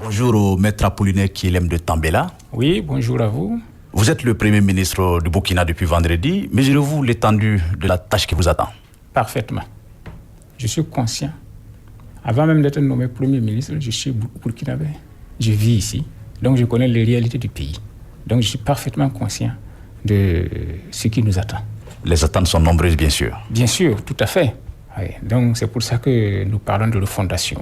Bonjour au maître Apollinaire Kyelem de Tambela. Oui, bonjour à vous. Vous êtes le Premier ministre du Burkina depuis vendredi. Mesurez-vous l'étendue de la tâche qui vous attend? Parfaitement. Je suis conscient. Avant même d'être nommé Premier ministre, je suis burkinabé. Je vis ici, donc je connais les réalités du pays. Donc je suis parfaitement conscient de ce qui nous attend. Les attentes sont nombreuses, bien sûr. Bien sûr, tout à fait. Oui. Donc c'est pour ça que nous parlons de refondation.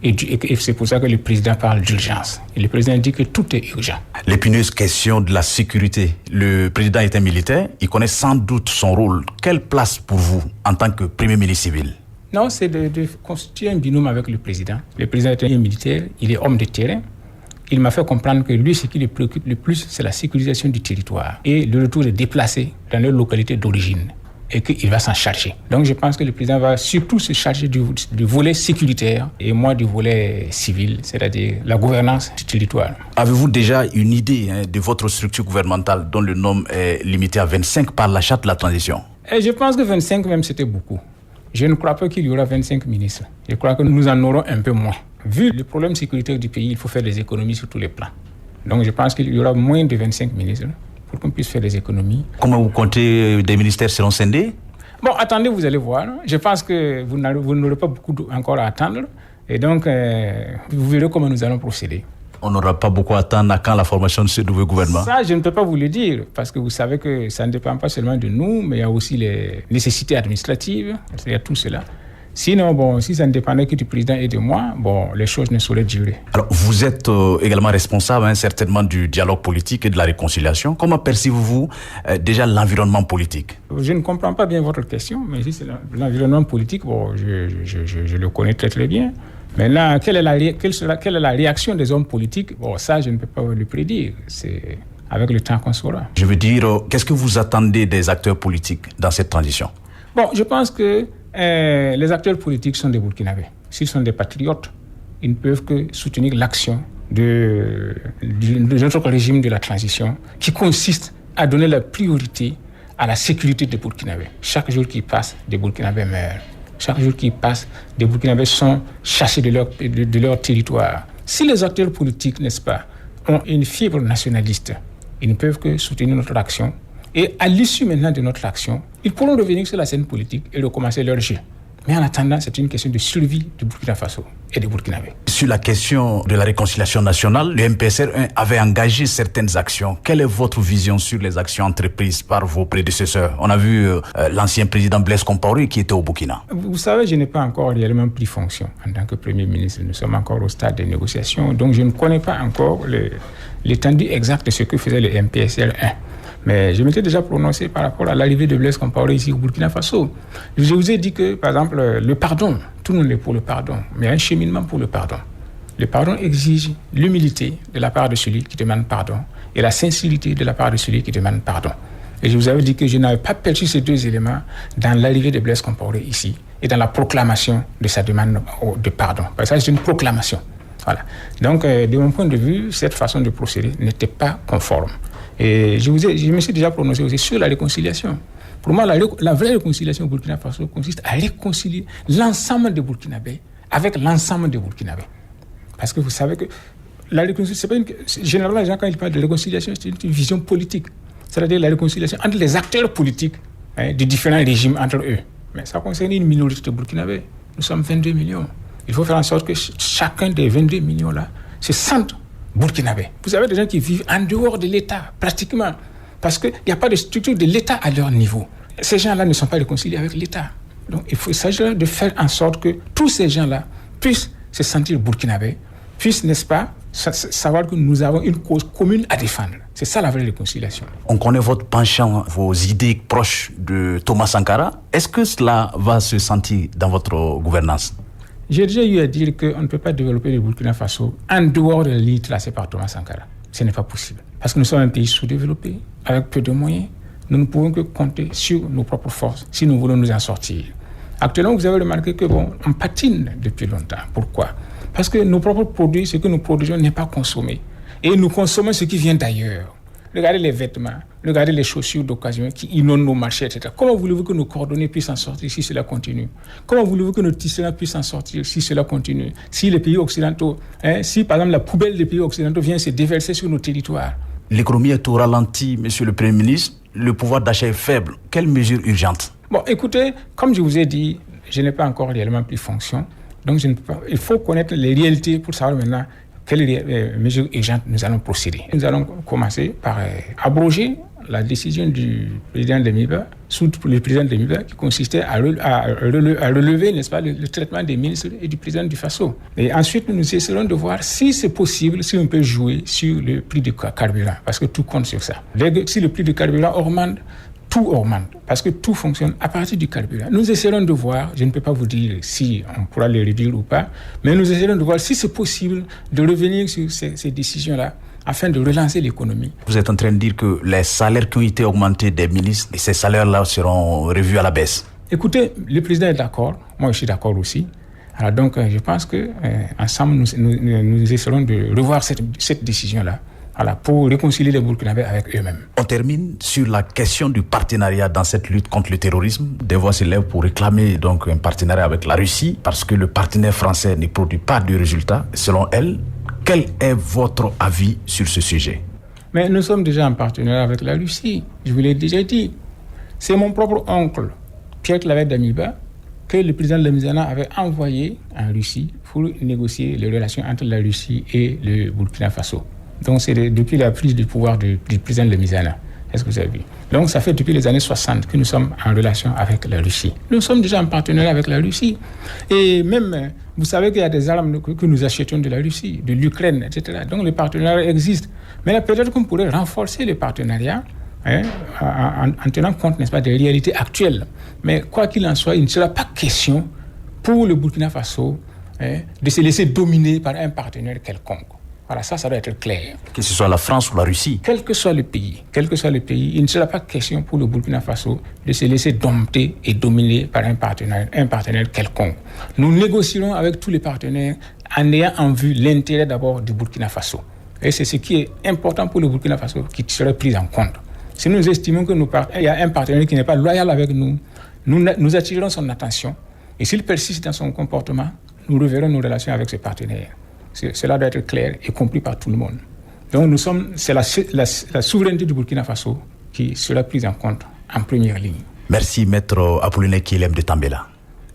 Et c'est pour ça que le président parle d'urgence. Et le président dit que tout est urgent. L'épineuse question de la sécurité. Le président est un militaire, il connaît sans doute son rôle. Quelle place pour vous en tant que Premier ministre civil? Non, c'est de constituer un binôme avec le président. Le président est un militaire, il est homme de terrain. Il m'a fait comprendre que lui, ce qui le préoccupe le plus, c'est la sécurisation du territoire et le retour des déplacés dans leur localité d'origine. Et qu'il va s'en charger. Donc je pense que le président va surtout se charger du volet sécuritaire et moi du volet civil, c'est-à-dire la gouvernance du territoire. Avez-vous déjà une idée de votre structure gouvernementale dont le nombre est limité à 25 par la charte de la transition? Et je pense que 25 même c'était beaucoup. Je ne crois pas qu'il y aura 25 ministres. Je crois que nous en aurons un peu moins. Vu le problème sécuritaire du pays, il faut faire des économies sur tous les plans. Donc je pense qu'il y aura moins de 25 ministres pour qu'on puisse faire des économies. Comment vous comptez des ministères seront scindés? Bon, attendez, vous allez voir. Je pense que vous n'aurez pas beaucoup encore à attendre. Et donc, vous verrez comment nous allons procéder. On n'aura pas beaucoup à attendre à quand la formation de ce nouveau gouvernement? Ça, je ne peux pas vous le dire, parce que vous savez que ça ne dépend pas seulement de nous, mais il y a aussi les nécessités administratives, il y a tout cela. Sinon, bon, si ça ne dépendait que du président et de moi, bon, les choses ne sauraient durer. Alors, vous êtes également responsable, certainement, du dialogue politique et de la réconciliation. Comment percevez-vous déjà l'environnement politique? Je ne comprends pas bien votre question, mais si c'est l'environnement politique, bon, je le connais très très bien. Maintenant, quelle est la réaction des hommes politiques? Bon, ça, je ne peux pas le prédire. C'est avec le temps qu'on saura. Je veux dire, qu'est-ce que vous attendez des acteurs politiques dans cette transition? Bon, je pense que les acteurs politiques sont des Burkinabés. S'ils sont des patriotes, ils ne peuvent que soutenir l'action de notre régime de la transition qui consiste à donner la priorité à la sécurité des Burkinabés. Chaque jour qui passe, des Burkinabés meurent. Chaque jour qui passe, des Burkinabés sont chassés de leur territoire. Si les acteurs politiques, n'est-ce pas, ont une fibre nationaliste, ils ne peuvent que soutenir notre action. Et à l'issue maintenant de notre action, ils pourront revenir sur la scène politique et recommencer leur jeu. Mais en attendant, c'est une question de survie du Burkina Faso et des Burkinabés. Sur la question de la réconciliation nationale, le MPSR1 avait engagé certaines actions. Quelle est votre vision sur les actions entreprises par vos prédécesseurs? On a vu l'ancien président Blaise Compaoré qui était au Burkina. Vous savez, je n'ai pas encore réellement pris fonction en tant que Premier ministre. Nous sommes encore au stade des négociations, donc je ne connais pas encore l'étendue exacte de ce que faisait le MPSR1. Mais je m'étais déjà prononcé par rapport à l'arrivée de Blaise Compaoré ici au Burkina Faso. Je vous ai dit que, par exemple, le pardon, tout le monde est pour le pardon, mais il y a un cheminement pour le pardon. Le pardon exige l'humilité de la part de celui qui demande pardon et la sincérité de la part de celui qui demande pardon. Et je vous avais dit que je n'avais pas perçu ces deux éléments dans l'arrivée de Blaise Compaoré ici et dans la proclamation de sa demande de pardon. Parce que ça, c'est une proclamation. Voilà. Donc, de mon point de vue, cette façon de procéder n'était pas conforme. Et je me suis déjà prononcé aussi sur la réconciliation. Pour moi, la vraie réconciliation au Burkina Faso consiste à réconcilier l'ensemble des Burkinabés avec l'ensemble des Burkinabés. Parce que vous savez que la réconciliation, généralement, les gens, quand ils parlent de réconciliation, c'est une vision politique. C'est-à-dire la réconciliation entre les acteurs politiques des différents régimes entre eux. Mais ça concerne une minorité de Burkinabés. Nous sommes 22 millions. Il faut faire en sorte que chacun des 22 millions-là se sente burkinabé. Vous avez des gens qui vivent en dehors de l'État, pratiquement, parce qu'il n'y a pas de structure de l'État à leur niveau. Ces gens-là ne sont pas réconciliés avec l'État. Donc il s'agit de faire en sorte que tous ces gens-là puissent se sentir burkinabés, puissent, n'est-ce pas, savoir que nous avons une cause commune à défendre. C'est ça la vraie réconciliation. On connaît votre penchant, vos idées proches de Thomas Sankara. Est-ce que cela va se sentir dans votre gouvernance? J'ai déjà eu à dire qu'on ne peut pas développer le Burkina Faso en dehors de la ligne tracée par Thomas Sankara. Ce n'est pas possible. Parce que nous sommes un pays sous-développé, avec peu de moyens. Nous ne pouvons que compter sur nos propres forces si nous voulons nous en sortir. Actuellement, vous avez remarqué que on patine depuis longtemps. Pourquoi? Parce que nos propres produits, ce que nous produisons n'est pas consommé. Et nous consommons ce qui vient d'ailleurs. regardez les vêtements, regardez les chaussures d'occasion qui inondent nos marchés, etc. Comment voulez-vous que nos cordonniers puissent en sortir si cela continue? Comment voulez-vous que nos tisserands puissent en sortir si cela continue? Si les pays occidentaux, si par exemple la poubelle des pays occidentaux vient se déverser sur nos territoires. L'économie est au ralenti, monsieur le Premier ministre. Le pouvoir d'achat est faible. Quelles mesures urgentes? Bon, écoutez, comme je vous ai dit, je n'ai pas encore réellement pris fonction. Donc, je ne peux pas, il faut connaître les réalités pour savoir maintenant quelles mesures urgentes nous allons procéder. Nous allons commencer par abroger la décision du président de Demiba, sous le président de Demiba, qui consistait à relever, n'est-ce pas, le traitement des ministres et du président du Faso. Et ensuite, nous essaierons de voir si c'est possible, si on peut jouer sur le prix du carburant, parce que tout compte sur ça. Si le prix du carburant augmente, tout augmente, parce que tout fonctionne à partir du carburant. Nous essaierons de voir, je ne peux pas vous dire si on pourra les réduire ou pas, mais nous essaierons de voir si c'est possible de revenir sur ces décisions-là afin de relancer l'économie. Vous êtes en train de dire que les salaires qui ont été augmentés des ministres, et ces salaires-là seront revus à la baisse. Écoutez, le président est d'accord, moi je suis d'accord aussi. Alors donc je pense que ensemble nous essaierons de revoir cette décision-là. Voilà, pour réconcilier les Burkinabés avec eux-mêmes. On termine sur la question du partenariat dans cette lutte contre le terrorisme. Des voix s'élèvent pour réclamer donc un partenariat avec la Russie parce que le partenaire français ne produit pas de résultats. Selon elle, quel est votre avis sur ce sujet? Mais nous sommes déjà en partenariat avec la Russie. Je vous l'ai déjà dit. C'est mon propre oncle, Pierre Claver Damiba, que le président de la Lamizana avait envoyé en Russie pour négocier les relations entre la Russie et le Burkina Faso. Donc c'est depuis la prise du pouvoir du président de Mizana. Est-ce que vous avez vu? Donc ça fait depuis les années 60 que nous sommes en relation avec la Russie. Nous sommes déjà en partenariat avec la Russie. Et même, vous savez qu'il y a des armes que nous achetons de la Russie, de l'Ukraine, etc. Donc le partenariat existe. Mais peut-être qu'on pourrait renforcer le partenariat en tenant compte, n'est-ce pas, des réalités actuelles. Mais quoi qu'il en soit, il ne sera pas question pour le Burkina Faso de se laisser dominer par un partenaire quelconque. Voilà, ça doit être clair. Que ce soit la France ou la Russie. Quel que soit le pays, il ne sera pas question pour le Burkina Faso de se laisser dompter et dominer par un partenaire quelconque. Nous négocierons avec tous les partenaires en ayant en vue l'intérêt d'abord du Burkina Faso. Et c'est ce qui est important pour le Burkina Faso qui serait pris en compte. Si nous estimons qu'il y a un partenaire qui n'est pas loyal avec nous, nous attirerons son attention. Et s'il persiste dans son comportement, nous reverrons nos relations avec ce partenaire. Cela doit être clair et compris par tout le monde. Donc c'est la souveraineté du Burkina Faso qui sera prise en compte en première ligne. Merci, Maître Apollinaire Kyelem de Tambela.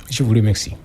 Je vous remercie.